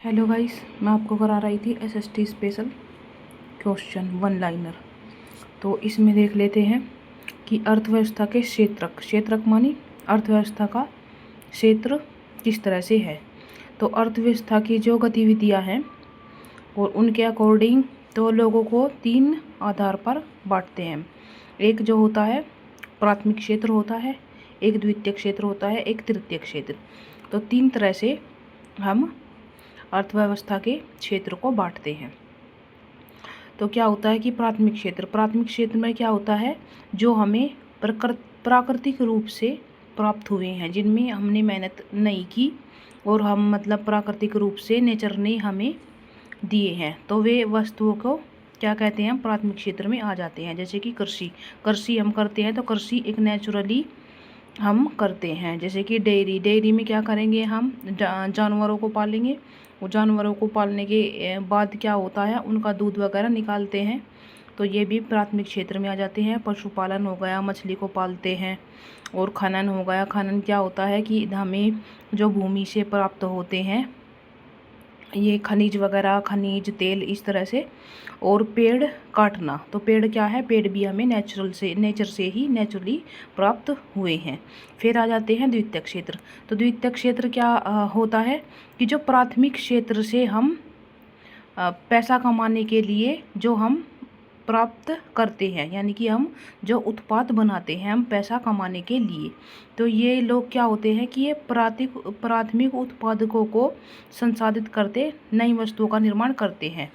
Hello guys, मैं आपको करा रही थी SST special question one liner. तो इसमें देख लेते हैं कि अर्थव्यवस्था के क्षेत्रक मानी अर्थव्यवस्था का क्षेत्र किस तरह से है। तो अर्थव्यवस्था की जो गतिविधियां हैं और उनके अकॉर्डिंग तो लोगों को तीन आधार पर बांटते हैं। एक जो होता है प्राथमिक क्षेत्र होता है, एक द्वितीयक क्षेत्र होता है, एक तृतीयक क्षेत्र। तो तीन तरह से हम अर्थव्यवस्था के क्षेत्र को बांटते हैं। तो क्या होता है कि प्राथमिक क्षेत्र में क्या होता है, जो हमें प्राकृतिक रूप से प्राप्त हुए हैं, जिनमें हमने मेहनत नहीं की और हम मतलब प्राकृतिक रूप से नेचर ने हमें दिए हैं, तो वे वस्तुओं को क्या कहते हैं, प्राथमिक क्षेत्र में आ जाते हैं। जैसे कि कृषि हम करते हैं, तो कृषि एक नेचुरली हम करते हैं। जैसे कि डेयरी में क्या करेंगे, हम जानवरों को पालेंगे और जानवरों को पालने के बाद क्या होता है, उनका दूध वगैरह निकालते हैं, तो ये भी प्राथमिक क्षेत्र में आ जाते हैं। पशुपालन हो गया, मछली को पालते हैं। और खनन हो गया, खनन क्या होता है कि हमें जो भूमि से प्राप्त होते हैं ये खनिज वगैरह, खनिज तेल, इस तरह से। और पेड़ काटना, तो पेड़ क्या है, पेड़ भी हमें नेचर से ही नेचुरली प्राप्त हुए हैं। फिर आ जाते हैं द्वितीयक क्षेत्र। तो द्वितीयक क्षेत्र क्या होता है कि जो प्राथमिक क्षेत्र से हम पैसा कमाने के लिए जो हम प्राप्त करते हैं, यानी कि हम जो उत्पाद बनाते हैं हम पैसा कमाने के लिए, तो ये लोग क्या होते हैं कि ये प्राथमिक उत्पादकों को संसाधित करते नई वस्तुओं का निर्माण करते हैं।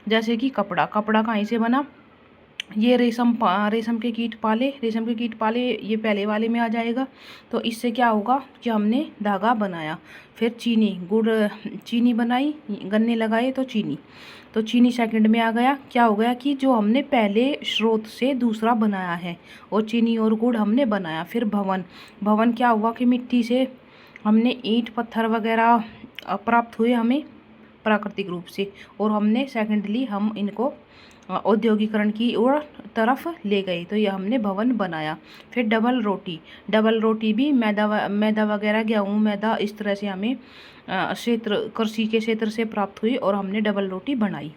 जैसे कि कपड़ा कहाँ से बना, ये रेशम के कीट पाले, ये पहले वाले में आ जाएगा। तो इससे क्या होगा कि हमने धागा बनाया। फिर चीनी बनाई, गन्ने लगाए तो चीनी सेकंड में आ गया। क्या हो गया कि जो हमने पहले स्रोत से दूसरा बनाया है, और चीनी और गुड़ हमने बनाया। फिर भवन क्या हुआ कि मिट्टी से हमने ईंट पत्थर वगैरह प्राप्त हुए हमें प्राकृतिक रूप से, और हमने सेकेंडली हम इनको औद्योगिकरण की ओर तरफ ले गए, तो यह हमने भवन बनाया। फिर डबल रोटी भी मैदा वगैरह, गेहूँ मैदा, इस तरह से हमें कृषि के क्षेत्र से प्राप्त हुई और हमने डबल रोटी बनाई।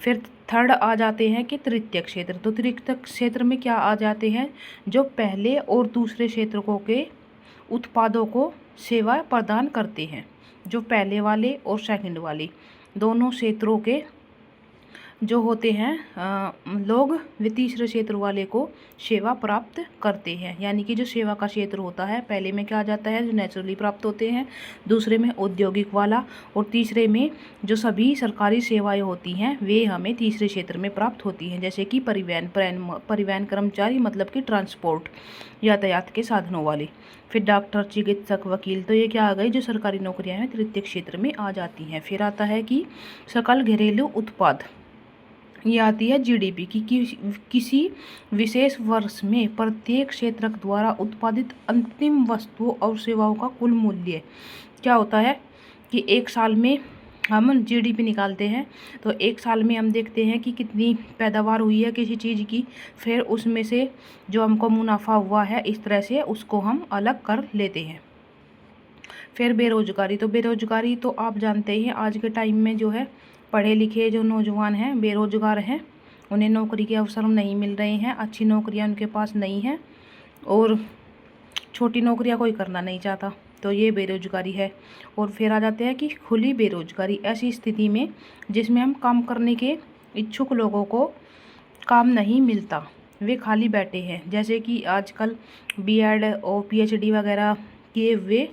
फिर थर्ड आ जाते हैं कि तृतीयक क्षेत्र। तो तृतीयक क्षेत्र में क्या आ जाते हैं, जो पहले और दूसरे क्षेत्रकों के उत्पादों को सेवा प्रदान करते हैं। जो पहले वाले और सेकंड वाले दोनों क्षेत्रों के जो होते हैं लोग, वे तीसरे क्षेत्र वाले को सेवा प्राप्त करते हैं। यानी कि जो सेवा का क्षेत्र होता है, पहले में क्या आ जाता है, जो नेचुरली प्राप्त होते हैं, दूसरे में औद्योगिक वाला, और तीसरे में जो सभी सरकारी सेवाएं होती हैं वे हमें तीसरे क्षेत्र में प्राप्त होती हैं। जैसे कि परिवहन कर्मचारी, मतलब कि ट्रांसपोर्ट, यातायात के साधनों वाले। फिर डॉक्टर, चिकित्सक, वकील, तो ये क्या आ गई, जो सरकारी नौकरियां हैं तृतीय क्षेत्र में आ जाती हैं। फिर आता है कि सकल घरेलू उत्पाद, ये आती है जीडीपी की, किसी विशेष वर्ष में प्रत्येक क्षेत्रक द्वारा उत्पादित अंतिम वस्तुओं और सेवाओं का कुल मूल्य। क्या होता है कि एक साल में हम जीडीपी निकालते हैं, तो एक साल में हम देखते हैं कि कितनी पैदावार हुई है किसी चीज़ की, फिर उसमें से जो हमको मुनाफा हुआ है, इस तरह से उसको हम अलग कर लेते हैं। फिर बेरोजगारी, तो बेरोजगारी तो आप जानते ही हैं, आज के टाइम में जो है पढ़े लिखे जो नौजवान हैं बेरोजगार हैं, उन्हें नौकरी के अवसर नहीं मिल रहे हैं, अच्छी नौकरियां उनके पास नहीं हैं, और छोटी नौकरियां कोई करना नहीं चाहता, तो ये बेरोजगारी है। और फिर आ जाते हैं कि खुली बेरोजगारी, ऐसी स्थिति में जिसमें हम काम करने के इच्छुक लोगों को काम नहीं मिलता, वे खाली बैठे हैं। जैसे कि आजकल बीएड और पीएचडी वगैरह किए हुए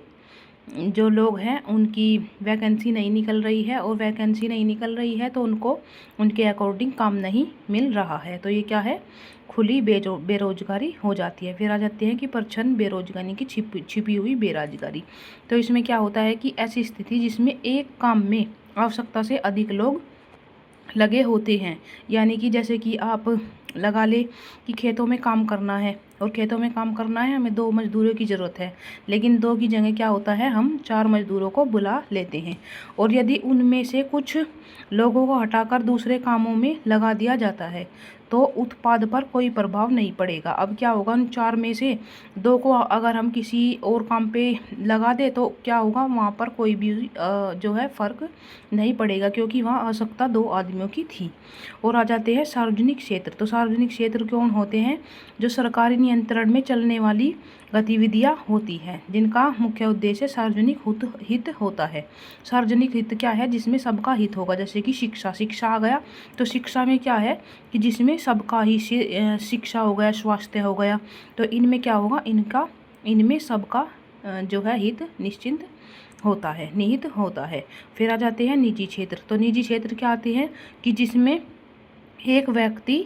जो लोग हैं उनकी वैकेंसी नहीं निकल रही है, और वैकेंसी नहीं निकल रही है तो उनको उनके अकॉर्डिंग काम नहीं मिल रहा है, तो ये क्या है, खुली बेरोजगारी हो जाती है। फिर आ जाते हैं कि प्रच्छन्न बेरोजगारी की छिपी हुई बेरोजगारी। तो इसमें क्या होता है कि ऐसी स्थिति जिसमें एक काम में आवश्यकता से अधिक लोग लगे होते हैं, यानी कि जैसे कि आप लगा ले कि खेतों में काम करना है, और खेतों में काम करना है, हमें 2 मजदूरों की ज़रूरत है, लेकिन 2 की जगह क्या होता है, हम 4 मजदूरों को बुला लेते हैं। और यदि उनमें से कुछ लोगों को हटाकर दूसरे कामों में लगा दिया जाता है, तो उत्पाद पर कोई प्रभाव नहीं पड़ेगा। अब क्या होगा, उन 4 में से 2 को अगर हम किसी और काम पे लगा दें तो क्या होगा, वहाँ पर कोई भी जो है फ़र्क नहीं पड़ेगा, क्योंकि वहाँ आवश्यकता 2 आदमियों की थी। और आ जाते हैं सार्वजनिक क्षेत्र। तो सार्वजनिक क्षेत्र कौन होते हैं, जो सरकारी नियंत्रण में चलने वाली गतिविधियाँ होती हैं, जिनका मुख्य उद्देश्य सार्वजनिक हित होता है। सार्वजनिक हित क्या है, जिसमें सबका हित होगा। जैसे कि शिक्षा आ गया, तो शिक्षा में क्या है कि जिसमें सबका ही शिक्षा हो गया, स्वास्थ्य हो गया, तो इनमें क्या होगा, इनमें सबका जो है हित निश्चिंत होता है, निहित होता है। फिर आ जाते हैं निजी क्षेत्र। तो निजी क्षेत्र क्या आते हैं कि जिसमें एक व्यक्ति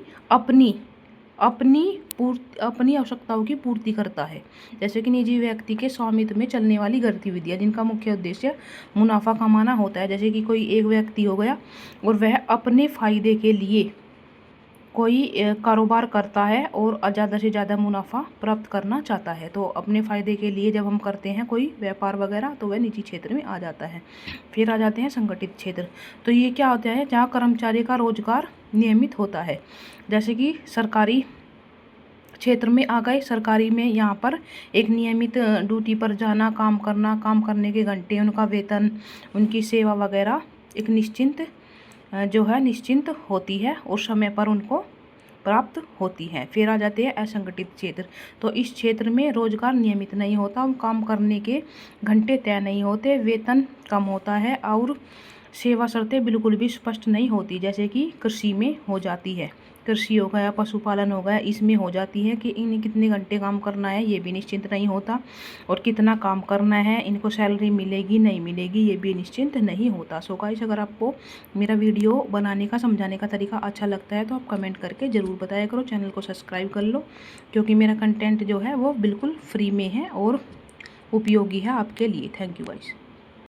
अपनी आवश्यकताओं की पूर्ति करता है। जैसे कि निजी व्यक्ति के स्वामित्व में चलने वाली गतिविधियाँ, जिनका मुख्य उद्देश्य मुनाफा कमाना होता है। जैसे कि कोई एक व्यक्ति हो गया और वह अपने फ़ायदे के लिए कोई कारोबार करता है और ज़्यादा से ज़्यादा मुनाफा प्राप्त करना चाहता है, तो अपने फ़ायदे के लिए जब हम करते हैं कोई व्यापार वगैरह, तो वह निजी क्षेत्र में आ जाता है। फिर आ जाते हैं संगठित क्षेत्र। तो ये क्या होता है, जहाँ कर्मचारी का रोजगार नियमित होता है। जैसे कि सरकारी क्षेत्र में आ गए, सरकारी में यहाँ पर एक नियमित ड्यूटी पर जाना, काम करना, काम करने के घंटे, उनका वेतन, उनकी सेवा वगैरह एक निश्चिंत होती है और समय पर उनको प्राप्त होती है। फिर आ जाते हैं असंगठित क्षेत्र। तो इस क्षेत्र में रोजगार नियमित नहीं होता, काम करने के घंटे तय नहीं होते, वेतन कम होता है और सेवा शर्तें बिल्कुल भी स्पष्ट नहीं होती। जैसे कि कृषि में हो जाती है, कृषि हो गया, पशुपालन हो गया, इसमें हो जाती है कि इन्हें कितने घंटे काम करना है ये भी निश्चिंत नहीं होता, और कितना काम करना है, इनको सैलरी मिलेगी नहीं मिलेगी ये भी निश्चिंत नहीं होता। सो गाइस, अगर आपको मेरा वीडियो बनाने का, समझाने का तरीका अच्छा लगता है तो आप कमेंट करके ज़रूर बताया करो। चैनल को सब्सक्राइब कर लो, क्योंकि मेरा कंटेंट जो है वो बिल्कुल फ्री में है और उपयोगी है आपके लिए। Thank you guys.